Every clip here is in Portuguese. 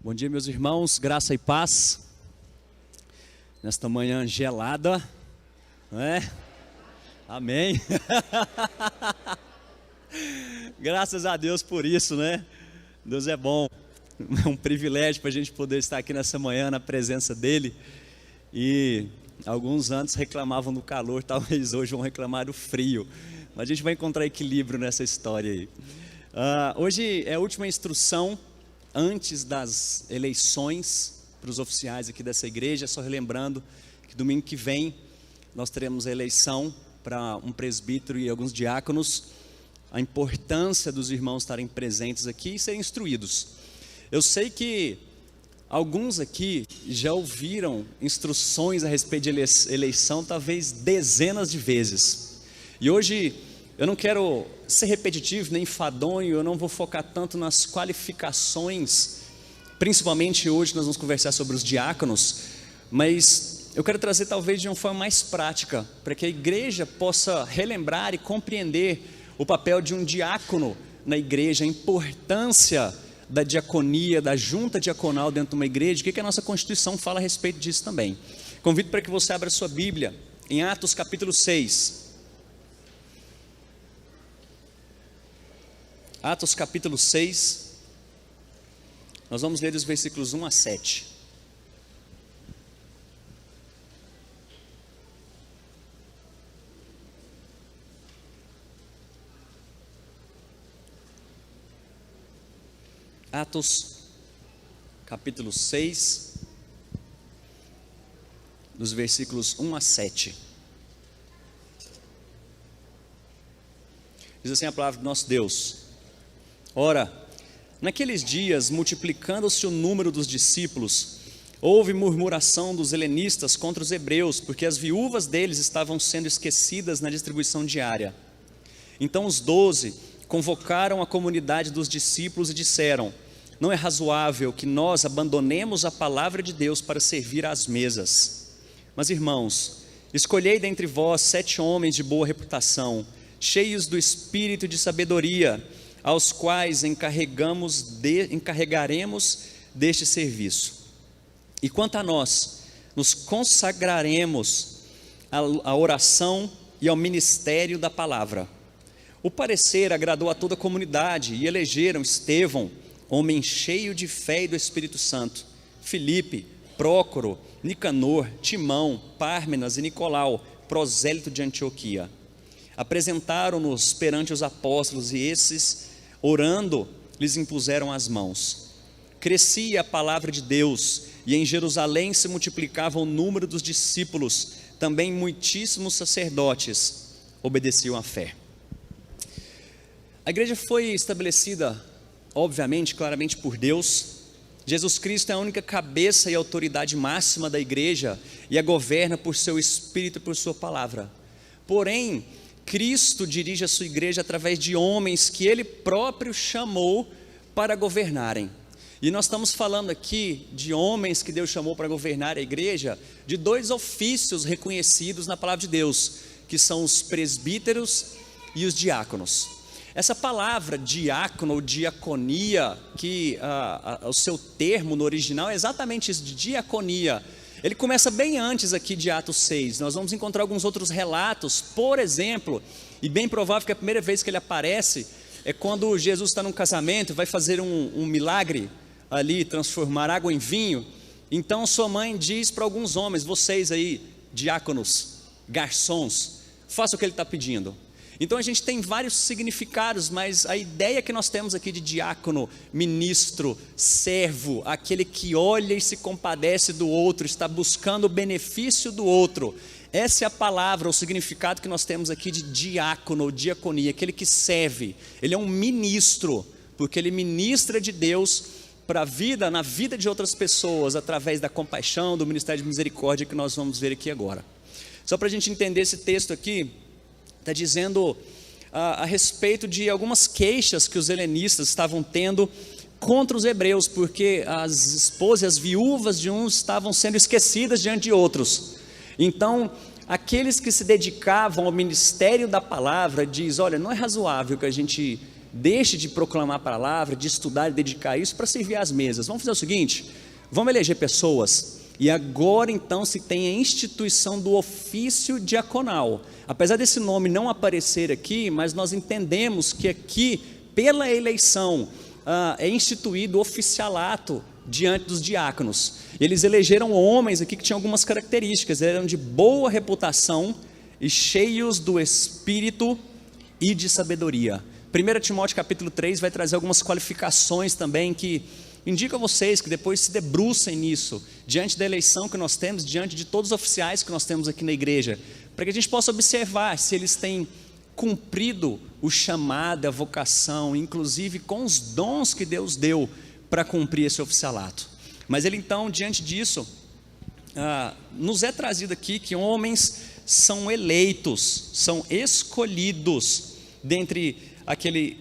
Bom dia, meus irmãos, graça e paz, nesta manhã gelada, não é? Amém. Graças a Deus por isso, né? Deus é bom, é um privilégio para a gente poder estar aqui nessa manhã na presença dEle. E alguns antes reclamavam do calor, talvez hoje vão reclamar do frio, mas a gente vai encontrar equilíbrio nessa história aí. Hoje é a última instrução antes das eleições para os oficiais aqui dessa igreja. Só relembrando que domingo que vem nós teremos a eleição para um presbítero e alguns diáconos. A importância dos irmãos estarem presentes aqui e serem instruídos. Eu sei que alguns aqui já ouviram instruções a respeito de eleição talvez dezenas de vezes. E hoje eu não quero ser repetitivo nem enfadonho, eu não vou focar tanto nas qualificações, principalmente hoje nós vamos conversar sobre os diáconos, mas eu quero trazer talvez de uma forma mais prática, para que a igreja possa relembrar e compreender o papel de um diácono na igreja, a importância da diaconia, da junta diaconal dentro de uma igreja, o que a nossa Constituição fala a respeito disso também. Convido para que você abra sua Bíblia em Atos capítulo 6. Atos capítulo 6, nós vamos ler os versículos 1 a 7. Atos capítulo 6, dos versículos 1 a 7. Diz assim a palavra do nosso Deus: Ora, naqueles dias, multiplicando-se o número dos discípulos, houve murmuração dos helenistas contra os hebreus, porque as viúvas deles estavam sendo esquecidas na distribuição diária. Então os 12 convocaram a comunidade dos discípulos e disseram: Não é razoável que nós abandonemos a palavra de Deus para servir às mesas. Mas irmãos, escolhei dentre vós 7 homens de boa reputação, cheios do espírito e de sabedoria, aos quais encarregaremos deste serviço. E quanto a nós, nos consagraremos à oração e ao ministério da palavra. O parecer agradou a toda a comunidade e elegeram Estevão, homem cheio de fé e do Espírito Santo, Filipe, Prócoro, Nicanor, Timão, Pármenas e Nicolau, prosélito de Antioquia. Apresentaram-nos perante os apóstolos e esses, orando, lhes impuseram as mãos. Crescia a palavra de Deus e em Jerusalém se multiplicava o número dos discípulos, também muitíssimos sacerdotes obedeciam à fé. A igreja foi estabelecida, obviamente, claramente por Deus. Jesus Cristo é a única cabeça e autoridade máxima da igreja e a governa por seu Espírito e por sua palavra. Porém, Cristo dirige a sua igreja através de homens que Ele próprio chamou para governarem. E nós estamos falando aqui de homens que Deus chamou para governar a igreja, de 2 ofícios reconhecidos na palavra de Deus, que são os presbíteros e os diáconos. Essa palavra diácono ou diaconia, que o seu termo no original é exatamente isso, de diaconia. Ele começa bem antes aqui de Atos 6, nós vamos encontrar alguns outros relatos, por exemplo, e bem provável que a primeira vez que ele aparece é quando Jesus está num casamento, vai fazer um milagre ali, transformar água em vinho. Então sua mãe diz para alguns homens: vocês aí, diáconos, garçons, façam o que ele está pedindo. Então a gente tem vários significados, mas a ideia que nós temos aqui de diácono, ministro, servo, aquele que olha e se compadece do outro, está buscando o benefício do outro. Essa é a palavra, o significado que nós temos aqui de diácono ou diaconia, aquele que serve. Ele é um ministro, porque ele ministra de Deus para a vida, na vida de outras pessoas, através da compaixão, do ministério de misericórdia que nós vamos ver aqui agora. Só para a gente entender esse texto aqui, está dizendo a respeito de algumas queixas que os helenistas estavam tendo contra os hebreus, porque as esposas, as viúvas de uns estavam sendo esquecidas diante de outros. Então, aqueles que se dedicavam ao ministério da palavra diz: olha, não é razoável que a gente deixe de proclamar a palavra, de estudar e dedicar isso para servir às mesas. Vamos fazer o seguinte, vamos eleger pessoas, e agora então se tem a instituição do ofício diaconal. Apesar desse nome não aparecer aqui, mas nós entendemos que aqui, pela eleição, é instituído o oficialato diante dos diáconos. Eles elegeram homens aqui que tinham algumas características, eram de boa reputação e cheios do Espírito e de sabedoria. 1 Timóteo capítulo 3 vai trazer algumas qualificações também que indico a vocês que depois se debrucem nisso, diante da eleição que nós temos, diante de todos os oficiais que nós temos aqui na igreja, para que a gente possa observar se eles têm cumprido o chamado, a vocação, inclusive com os dons que Deus deu para cumprir esse oficialato. Mas ele então, diante disso, nos é trazido aqui que homens são eleitos, são escolhidos dentre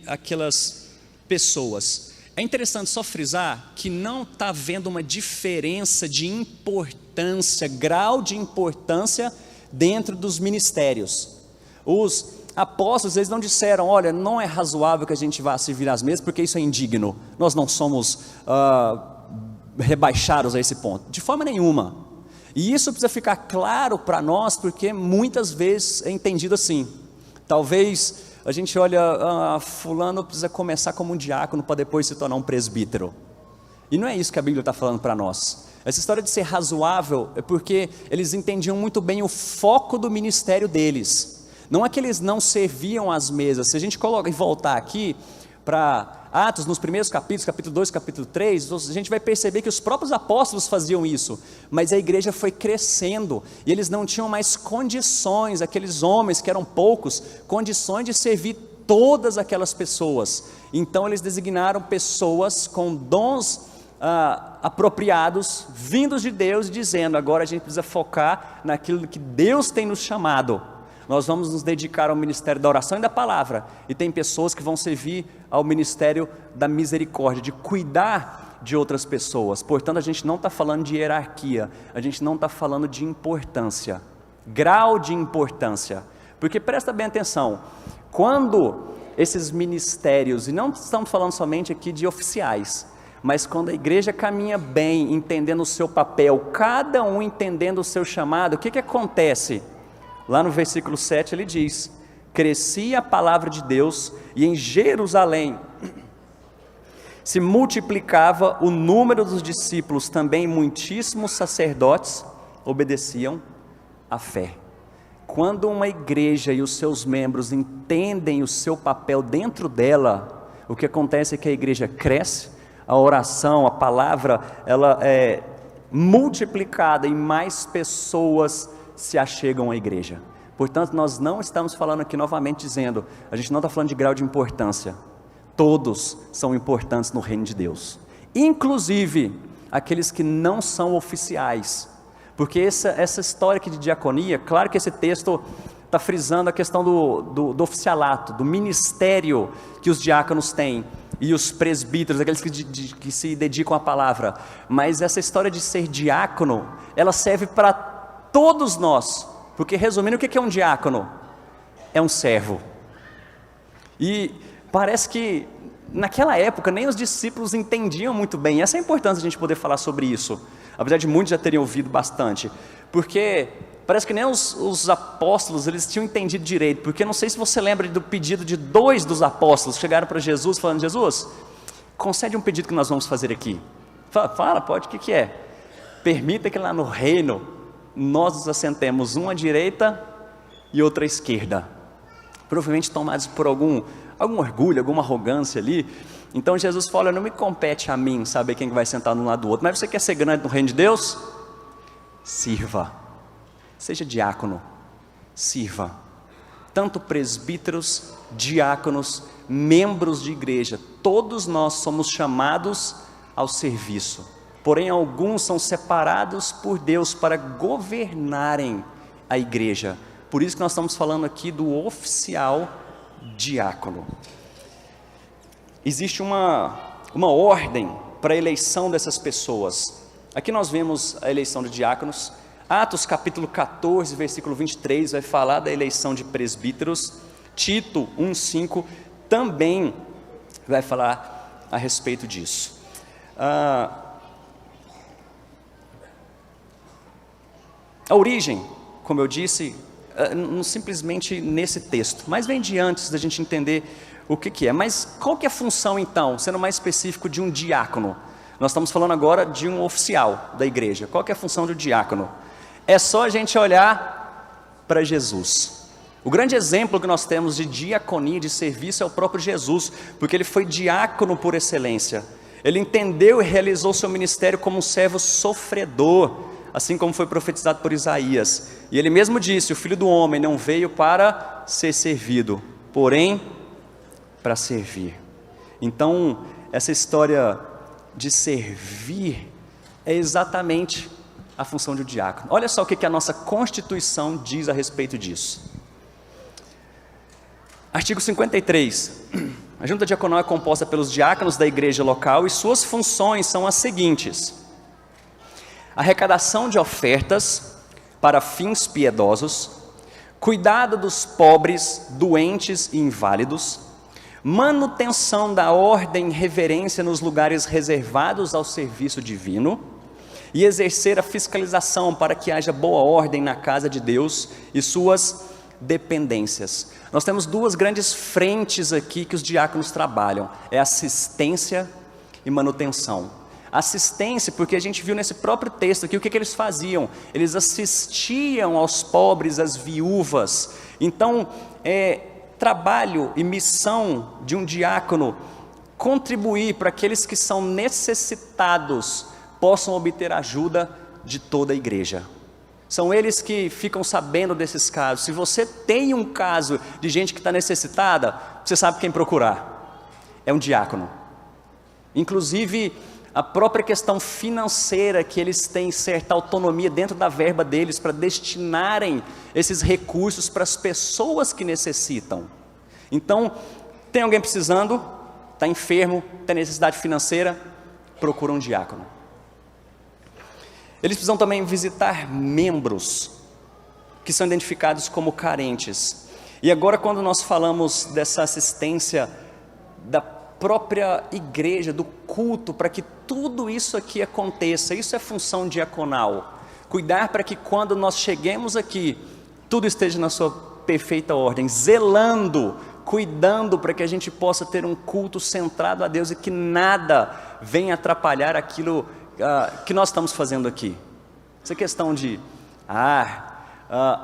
aquelas pessoas. É interessante só frisar que não está havendo uma diferença de importância, grau de importância dentro dos ministérios. Os apóstolos, eles não disseram, olha, não é razoável que a gente vá servir às mesas, porque isso é indigno, nós não somos rebaixados a esse ponto, de forma nenhuma. E isso precisa ficar claro para nós, porque muitas vezes é entendido assim. Talvez a gente olha, fulano precisa começar como um diácono para depois se tornar um presbítero. E não é isso que a Bíblia está falando para nós. Essa história de ser razoável é porque eles entendiam muito bem o foco do ministério deles. Não é que eles não serviam às mesas. Se a gente coloca e voltar aqui para Atos, nos primeiros capítulos, capítulo 2, capítulo 3, a gente vai perceber que os próprios apóstolos faziam isso, mas a igreja foi crescendo, e eles não tinham mais condições, aqueles homens que eram poucos, condições de servir todas aquelas pessoas. Então eles designaram pessoas com dons apropriados, vindos de Deus, dizendo, agora a gente precisa focar naquilo que Deus tem nos chamado. Nós vamos nos dedicar ao ministério da oração e da palavra, e tem pessoas que vão servir ao ministério da misericórdia, de cuidar de outras pessoas. Portanto, a gente não está falando de hierarquia, a gente não está falando de importância, grau de importância, porque presta bem atenção, quando esses ministérios, e não estamos falando somente aqui de oficiais, mas quando a igreja caminha bem, entendendo o seu papel, cada um entendendo o seu chamado, o que acontece? Lá no versículo 7 ele diz, crescia a palavra de Deus e em Jerusalém se multiplicava o número dos discípulos, também muitíssimos sacerdotes obedeciam à fé. Quando uma igreja e os seus membros entendem o seu papel dentro dela, o que acontece é que a igreja cresce, a oração, a palavra, ela é multiplicada e mais pessoas se achegam à igreja. Portanto, nós não estamos falando aqui novamente dizendo, a gente não está falando de grau de importância, todos são importantes no reino de Deus, inclusive aqueles que não são oficiais, porque essa história aqui de diaconia, claro que esse texto está frisando a questão do oficialato, do ministério que os diáconos têm, e os presbíteros, aqueles que se dedicam à palavra, mas essa história de ser diácono, ela serve para todos nós, porque resumindo, o que é um diácono? É um servo. E parece que naquela época nem os discípulos entendiam muito bem, essa é a importância de a gente poder falar sobre isso, apesar de muitos já terem ouvido bastante, porque parece que nem os apóstolos, eles tinham entendido direito, porque não sei se você lembra do pedido de 2 dos apóstolos, chegaram para Jesus falando, Jesus, concede um pedido que nós vamos fazer aqui. Fala, pode, o que é? Permita que lá no reino, nós nos assentemos uma à direita e outra à esquerda, provavelmente tomados por algum orgulho, alguma arrogância ali. Então Jesus fala, não me compete a mim saber quem vai sentar de um lado do outro, mas você quer ser grande no reino de Deus? Sirva, seja diácono, sirva, tanto presbíteros, diáconos, membros de igreja, todos nós somos chamados ao serviço. Porém, alguns são separados por Deus para governarem a igreja. Por isso que nós estamos falando aqui do oficial diácono. Existe uma ordem para a eleição dessas pessoas. Aqui nós vemos a eleição de diáconos. Atos capítulo 14, versículo 23, vai falar da eleição de presbíteros. Tito 1,5 também vai falar a respeito disso. A origem, como eu disse, não simplesmente nesse texto, mas vem de antes da gente entender o que é. Mas qual que é a função então, sendo mais específico, de um diácono? Nós estamos falando agora de um oficial da igreja. Qual que é a função do diácono? É só a gente olhar para Jesus. O grande exemplo que nós temos de diaconia, de serviço, é o próprio Jesus, porque ele foi diácono por excelência. Ele entendeu e realizou seu ministério como um servo sofredor, assim como foi profetizado por Isaías. E ele mesmo disse: o Filho do Homem não veio para ser servido, porém para servir. Então, essa história de servir é exatamente a função de um diácono. Olha só o que a nossa Constituição diz a respeito disso. Artigo 53. A junta diaconal é composta pelos diáconos da igreja local e suas funções são as seguintes: arrecadação de ofertas para fins piedosos, cuidado dos pobres, doentes e inválidos, manutenção da ordem e reverência nos lugares reservados ao serviço divino e exercer a fiscalização para que haja boa ordem na casa de Deus e suas dependências. Nós temos duas grandes frentes aqui que os diáconos trabalham: é assistência e manutenção. Assistência, porque a gente viu nesse próprio texto aqui o que eles faziam. Eles assistiam aos pobres, às viúvas. Então, trabalho e missão de um diácono contribuir para aqueles que são necessitados possam obter ajuda de toda a igreja. São eles que ficam sabendo desses casos. Se você tem um caso de gente que está necessitada, você sabe quem procurar. É um diácono. Inclusive, a própria questão financeira, que eles têm certa autonomia dentro da verba deles para destinarem esses recursos para as pessoas que necessitam. Então, tem alguém precisando, está enfermo, tem necessidade financeira, procura um diácono. Eles precisam também visitar membros que são identificados como carentes. E agora, quando nós falamos dessa assistência da própria igreja, do culto, para que tudo isso aqui aconteça, isso é função diaconal. Cuidar para que quando nós cheguemos aqui, tudo esteja na sua perfeita ordem, zelando, cuidando para que a gente possa ter um culto centrado a Deus e que nada venha atrapalhar aquilo que nós estamos fazendo aqui. Essa questão de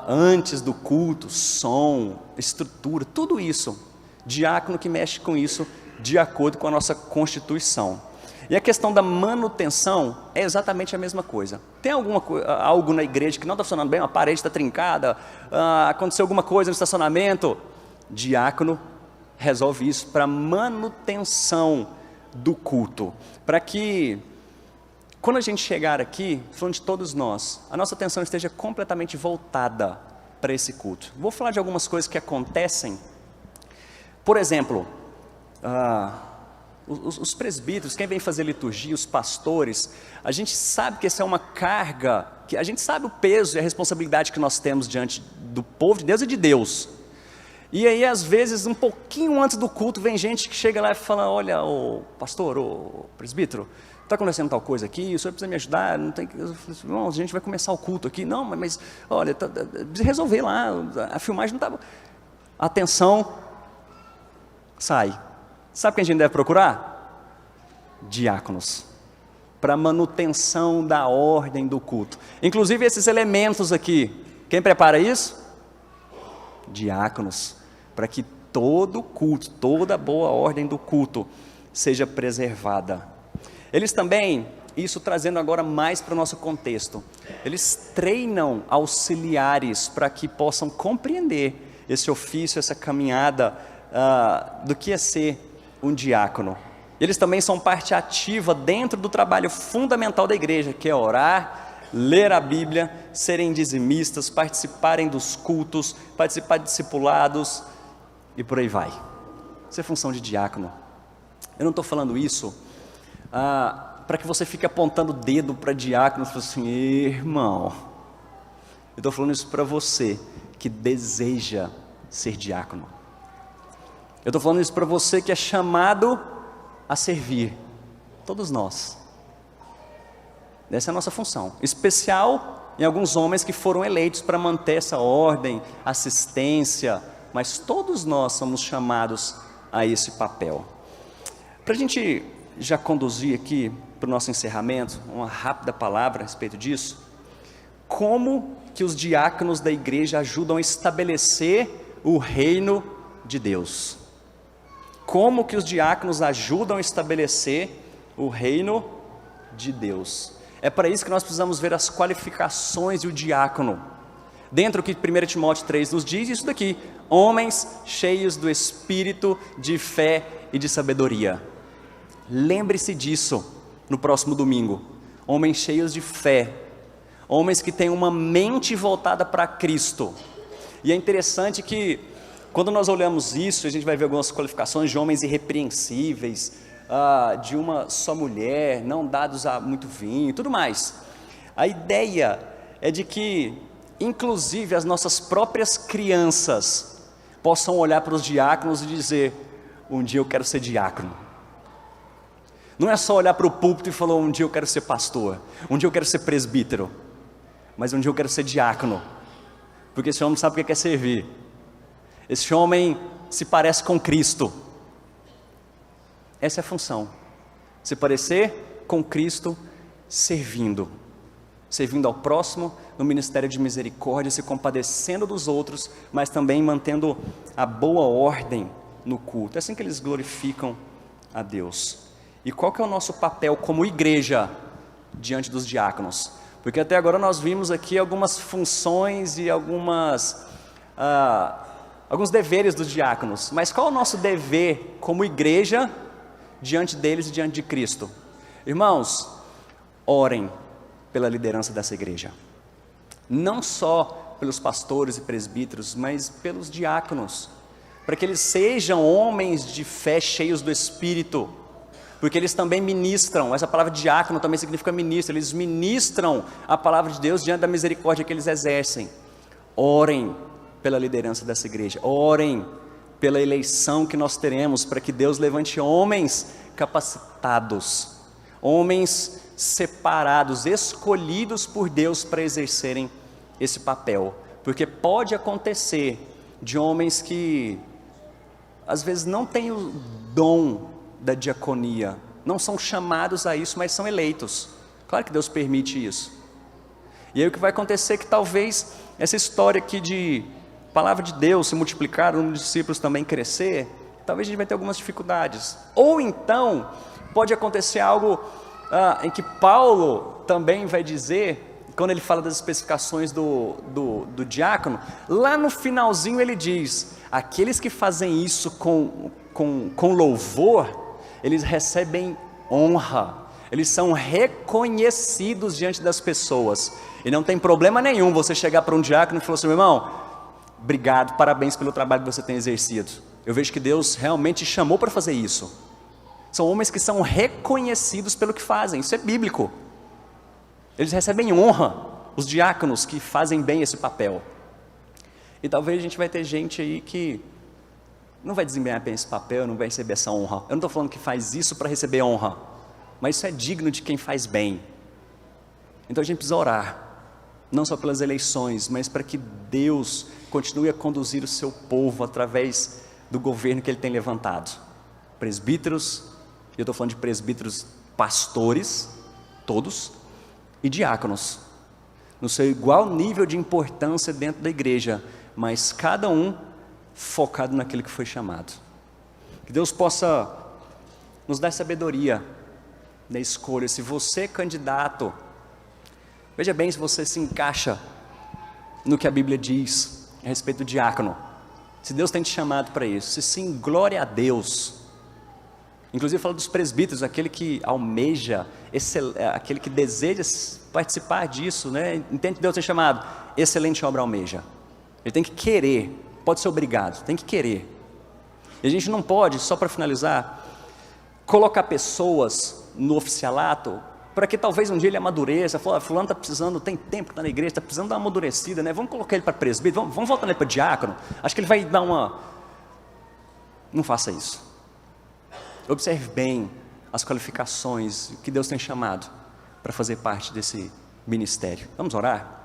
antes do culto, som, estrutura, tudo isso, diácono que mexe com isso de acordo com a nossa Constituição. E a questão da manutenção é exatamente a mesma coisa. Tem algo na igreja que não está funcionando bem, a parede está trincada, aconteceu alguma coisa no estacionamento, diácono resolve isso para manutenção do culto, para que quando a gente chegar aqui, falando de todos nós, a nossa atenção esteja completamente voltada para esse culto. Vou falar de algumas coisas que acontecem. Por exemplo, os presbíteros, quem vem fazer liturgia, os pastores, a gente sabe que essa é uma carga, que a gente sabe o peso e a responsabilidade que nós temos diante do povo de Deus e de Deus. E aí, às vezes, um pouquinho antes do culto, vem gente que chega lá e fala: olha, ô pastor, ô presbítero, está acontecendo tal coisa aqui, o senhor precisa me ajudar, não tem que... Irmãos, a gente vai começar o culto aqui. Não, mas olha, precisa resolver lá, a filmagem não está... Atenção, sai. Sabe quem a gente deve procurar? Diáconos, para manutenção da ordem do culto. Inclusive esses elementos aqui, quem prepara isso? Diáconos, para que todo culto, toda boa ordem do culto seja preservada. Eles também, isso trazendo agora mais para o nosso contexto, eles treinam auxiliares para que possam compreender esse ofício, essa caminhada do que é ser um diácono. Eles também são parte ativa dentro do trabalho fundamental da igreja, que é orar, ler a Bíblia, serem dizimistas, participarem dos cultos, participar de discipulados e por aí vai. Isso é função de diácono. Eu não estou falando isso para que você fique apontando o dedo para diácono e fale assim: irmão, eu estou falando isso para você que deseja ser diácono. Eu estou falando isso para você que é chamado a servir, todos nós. Essa é a nossa função, especial em alguns homens que foram eleitos para manter essa ordem, assistência, mas todos nós somos chamados a esse papel. Para a gente já conduzir aqui para o nosso encerramento, uma rápida palavra a respeito disso, como que os diáconos da igreja ajudam a estabelecer o reino de Deus? Como que os diáconos ajudam a estabelecer o reino de Deus? É para isso que nós precisamos ver as qualificações do diácono. Dentro do que 1 Timóteo 3 nos diz, isso daqui: homens cheios do espírito de fé e de sabedoria. Lembre-se disso no próximo domingo. Homens cheios de fé, homens que têm uma mente voltada para Cristo. E é interessante que quando nós olhamos isso, a gente vai ver algumas qualificações de homens irrepreensíveis, de uma só mulher, não dados a muito vinho, tudo mais. A ideia é de que, inclusive, as nossas próprias crianças possam olhar para os diáconos e dizer: um dia eu quero ser diácono. Não é só olhar para o púlpito e falar: um dia eu quero ser pastor, um dia eu quero ser presbítero, mas um dia eu quero ser diácono, porque esse homem sabe o que é servir. Esse homem se parece com Cristo. Essa é a função, se parecer com Cristo, servindo ao próximo, no ministério de misericórdia, se compadecendo dos outros, mas também mantendo a boa ordem no culto. É assim que eles glorificam a Deus. E qual que é o nosso papel como igreja diante dos diáconos? Porque até agora nós vimos aqui algumas funções e alguns deveres dos diáconos, mas qual é o nosso dever como igreja diante deles e diante de Cristo? Irmãos, orem pela liderança dessa igreja, não só pelos pastores e presbíteros, mas pelos diáconos, para que eles sejam homens de fé cheios do Espírito, porque eles também ministram. Essa palavra diácono também significa ministro. Eles ministram a palavra de Deus diante da misericórdia que eles exercem. Orem pela liderança dessa igreja, orem pela eleição que nós teremos, para que Deus levante homens capacitados, homens separados, escolhidos por Deus para exercerem esse papel. Porque pode acontecer de homens que às vezes não têm o dom da diaconia, não são chamados a isso, mas são eleitos. Claro que Deus permite isso. E aí o que vai acontecer é que talvez essa história aqui de palavra de Deus se multiplicar, o número de discípulos também crescer, talvez a gente vai ter algumas dificuldades. Ou então pode acontecer algo em que Paulo também vai dizer, quando ele fala das especificações do diácono, lá no finalzinho ele diz: aqueles que fazem isso com louvor, eles recebem honra, eles são reconhecidos diante das pessoas. E não tem problema nenhum você chegar para um diácono e falar assim: meu irmão, obrigado, parabéns pelo trabalho que você tem exercido, eu vejo que Deus realmente te chamou para fazer isso. São homens que são reconhecidos pelo que fazem, isso é bíblico. Eles recebem honra, os diáconos que fazem bem esse papel. E talvez a gente vai ter gente aí que não vai desempenhar bem esse papel, não vai receber essa honra. Eu não estou falando que faz isso para receber honra, mas isso é digno de quem faz bem. Então a gente precisa orar, não só pelas eleições, mas para que Deus continue a conduzir o seu povo através do governo que Ele tem levantado. Presbíteros, eu estou falando de presbíteros pastores, todos, e diáconos, no seu igual nível de importância dentro da igreja, mas cada um focado naquilo que foi chamado. Que Deus possa nos dar sabedoria na escolha. Se você é candidato, veja bem se você se encaixa no que a Bíblia diz a respeito do diácono. Se Deus tem te chamado para isso, se sim, glória a Deus. Inclusive fala dos presbíteros, aquele que almeja, aquele que deseja participar disso, né? Entende que Deus tem chamado, excelente obra almeja. Ele tem que querer, pode ser obrigado, tem que querer. E a gente não pode, só para finalizar, colocar pessoas no oficialato, para que talvez um dia ele amadureça, fulano está precisando, tem tempo que está na igreja, está precisando dar uma amadurecida, né? Vamos colocar ele para presbítero, vamos voltar ele para diácono, acho que ele vai dar uma... Não faça isso. Observe bem as qualificações que Deus tem chamado para fazer parte desse ministério. Vamos orar?